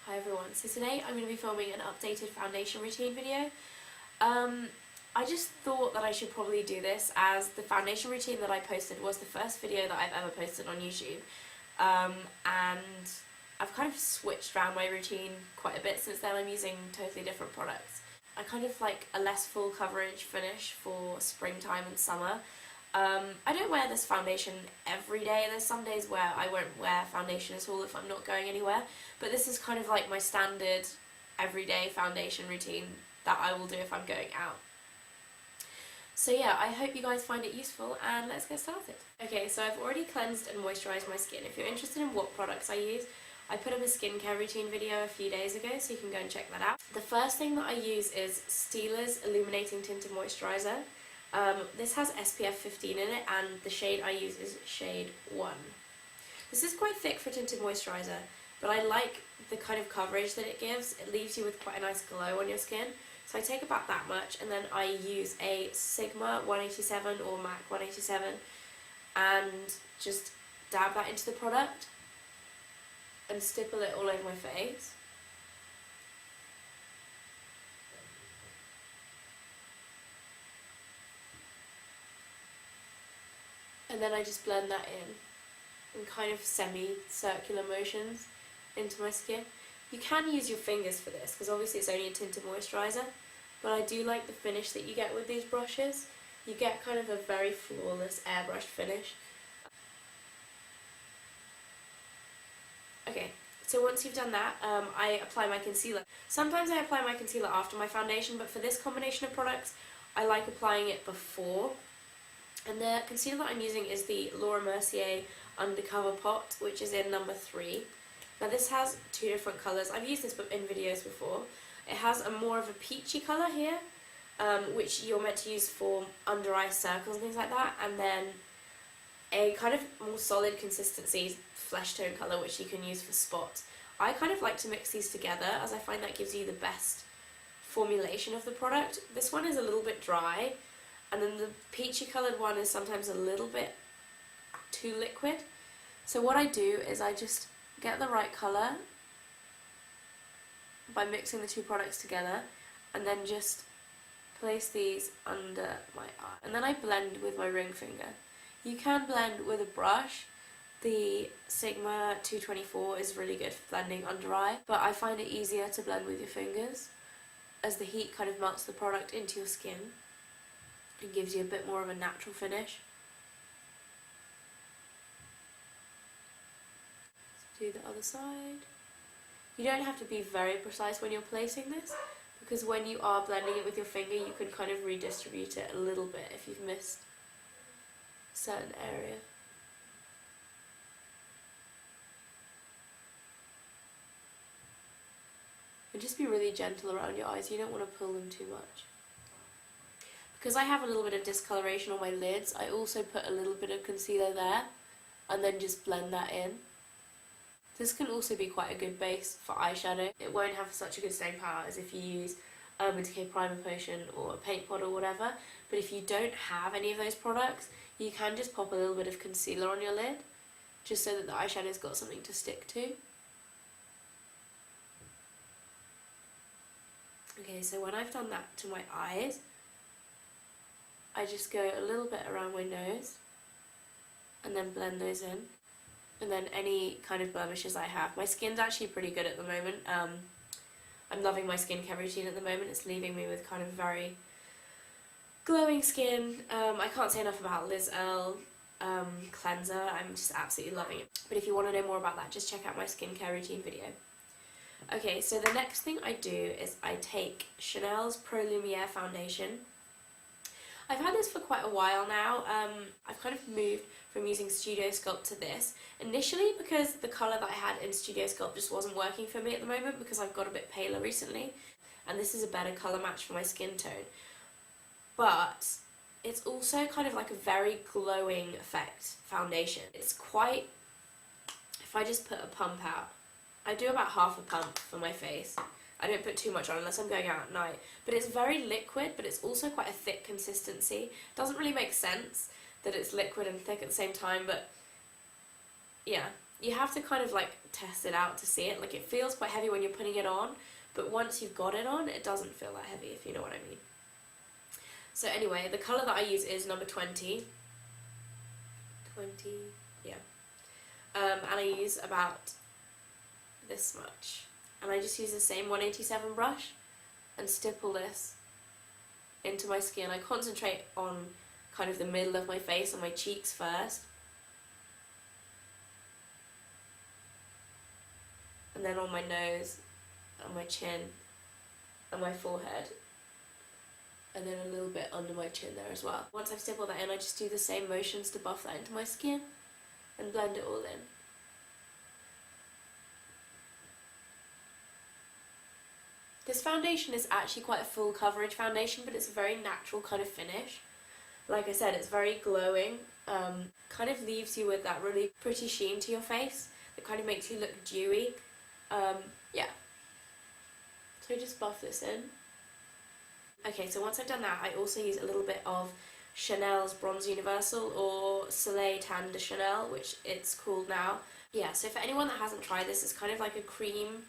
Hi everyone, so today I'm going to be filming an updated foundation routine video. I just thought that I should probably do this as the foundation routine that I posted was the first video that I've ever posted on YouTube. And I've kind of switched around my routine quite a bit since then. I'm using totally different products. I kind of like a less full coverage finish for springtime and summer. I don't wear this foundation every day. There's some days where I won't wear foundation at all if I'm not going anywhere, but this is kind of like my standard everyday foundation routine that I will do if I'm going out. So yeah, I hope you guys find it useful, and let's get started. Okay, so I've already cleansed and moisturised my skin. If you're interested in what products I use, I put up a skincare routine video a few days ago, so you can go and check that out. The first thing that I use is Stiela's Illuminating Tinted Moisturiser. This has SPF 15 in it, and the shade I use is shade 1. This is quite thick for tinted moisturiser, but I like the kind of coverage that it gives. It leaves you with quite a nice glow on your skin. So I take about that much, and then I use a Sigma 187 or MAC 187 and just dab that into the product and stipple it all over my face. And then I just blend that in kind of semi-circular motions into my skin. You can use your fingers for this because obviously it's only a tinted moisturiser, but I do like the finish that you get with these brushes. You get kind of a very flawless airbrushed finish. Okay, so once you've done that, I apply my concealer. Sometimes I apply my concealer after my foundation, but for this combination of products, I like applying it before. And the concealer that I'm using is the Laura Mercier Undercover Pot, which is in number 3. Now this has 2 different colours. I've used this in videos before. It has a more of a peachy colour here, which you're meant to use for under eye circles and things like that, and then a kind of more solid consistency flesh tone colour, which you can use for spots. I kind of like to mix these together as I find that gives you the best formulation of the product. This one is a little bit dry, and then the peachy coloured one is sometimes a little bit too liquid. So what I do is I just get the right colour by mixing the 2 products together, and then just place these under my eye. And then I blend with my ring finger. You can blend with a brush. The Sigma 224 is really good for blending under eye, but I find it easier to blend with your fingers as the heat kind of melts the product into your skin. It gives you a bit more of a natural finish. Let's do the other side. You don't have to be very precise when you're placing this, because when you are blending it with your finger, you can kind of redistribute it a little bit if you've missed a certain area. And just be really gentle around your eyes. You don't want to pull them too much. Because I have a little bit of discoloration on my lids, I also put a little bit of concealer there and then just blend that in. This can also be quite a good base for eyeshadow. It won't have such a good staying power as if you use Urban Decay Primer Potion or a paint pot or whatever, but if you don't have any of those products, you can just pop a little bit of concealer on your lid, just so that the eyeshadow's got something to stick to. Okay, so when I've done that to my eyes, I just go a little bit around my nose and then blend those in. And then any kind of blemishes I have. My skin's actually pretty good at the moment. I'm loving my skincare routine at the moment. It's leaving me with kind of very glowing skin. I can't say enough about Liz Earle cleanser. I'm just absolutely loving it. But if you want to know more about that, just check out my skincare routine video. Okay, so the next thing I do is I take Chanel's Pro Lumiere foundation. I've had this for quite a while now. I've kind of moved from using Studio Sculpt to this. Initially because the colour that I had in Studio Sculpt just wasn't working for me at the moment because I've got a bit paler recently, and this is a better colour match for my skin tone. But it's also kind of like a very glowing effect foundation. It's quite, if I just put a pump out, I do about half a pump for my face. I don't put too much on unless I'm going out at night. But it's very liquid, but it's also quite a thick consistency. It doesn't really make sense that it's liquid and thick at the same time, but yeah, you have to kind of like test it out to see it. Like, it feels quite heavy when you're putting it on, but once you've got it on, it doesn't feel that heavy, if you know what I mean. So anyway, the colour that I use is number 20. 20, yeah. And I use about this much. And I just use the same 187 brush and stipple this into my skin. I concentrate on kind of the middle of my face and my cheeks first. And then on my nose and my chin and my forehead. And then a little bit under my chin there as well. Once I've stippled that in, I just do the same motions to buff that into my skin and blend it all in. This foundation is actually quite a full coverage foundation, but it's a very natural kind of finish. Like I said, it's very glowing, kind of leaves you with that really pretty sheen to your face that kind of makes you look dewy. Yeah. So just buff this in. Okay, so once I've done that, I also use a little bit of Chanel's Bronze Universal, or Soleil Tan de Chanel, which it's called now. Yeah, so for anyone that hasn't tried this, it's kind of like a cream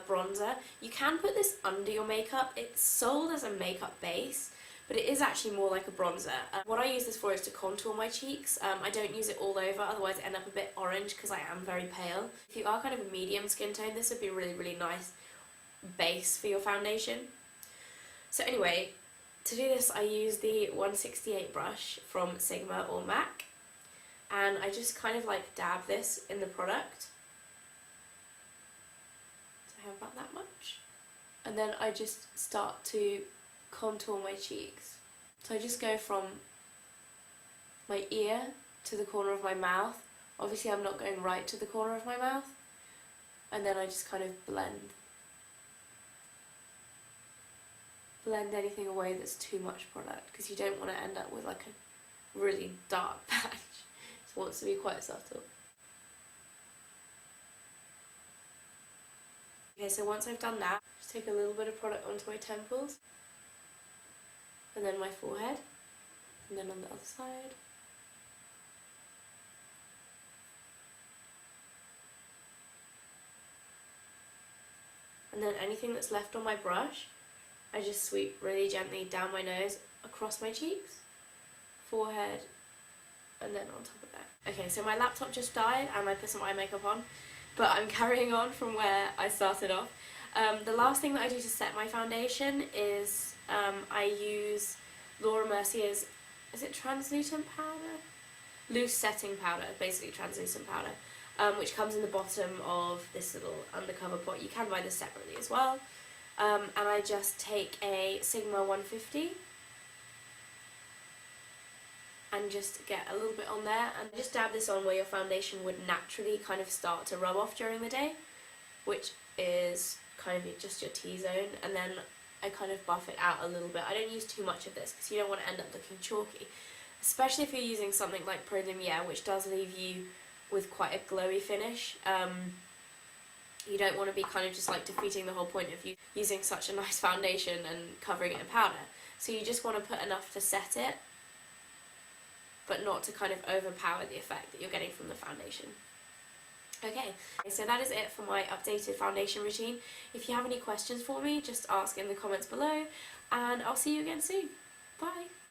bronzer. You can put this under your makeup. It's sold as a makeup base, but it is actually more like a bronzer. What I use this for is to contour my cheeks. I don't use it all over, otherwise I end up a bit orange because I am very pale. If you are kind of a medium skin tone, this would be a really, really nice base for your foundation. So anyway, to do this I use the 168 brush from Sigma or MAC, and I just kind of like dab this in the product. So I have about that much. And then I just start to contour my cheeks. So I just go from my ear to the corner of my mouth. Obviously I'm not going right to the corner of my mouth. And then I just kind of blend anything away that's too much product, because you don't want to end up with like a really dark patch. It wants to be quite subtle. Okay, so once I've done that, just take a little bit of product onto my temples, and then my forehead, and then on the other side. And then anything that's left on my brush, I just sweep really gently down my nose, across my cheeks, forehead, and then on top of that. Okay, so my laptop just died and I put some eye makeup on, but I'm carrying on from where I started off. The last thing that I do to set my foundation is I use Laura Mercier's, is it translucent powder? Loose setting powder, basically translucent powder, which comes in the bottom of this little undercover pot. You can buy this separately as well. And I just take a Sigma 150 and just get a little bit on there, and just dab this on where your foundation would naturally kind of start to rub off during the day, which is kind of just your T-zone, and then I kind of buff it out a little bit. I don't use too much of this because you don't want to end up looking chalky, especially if you're using something like Pro Lumiere, which does leave you with quite a glowy finish. You don't want to be kind of just like defeating the whole point of you using such a nice foundation and covering it in powder. So you just want to put enough to set it, but not to kind of overpower the effect that you're getting from the foundation. Okay, so that is it for my updated foundation routine. If you have any questions for me, just ask in the comments below, and I'll see you again soon. Bye!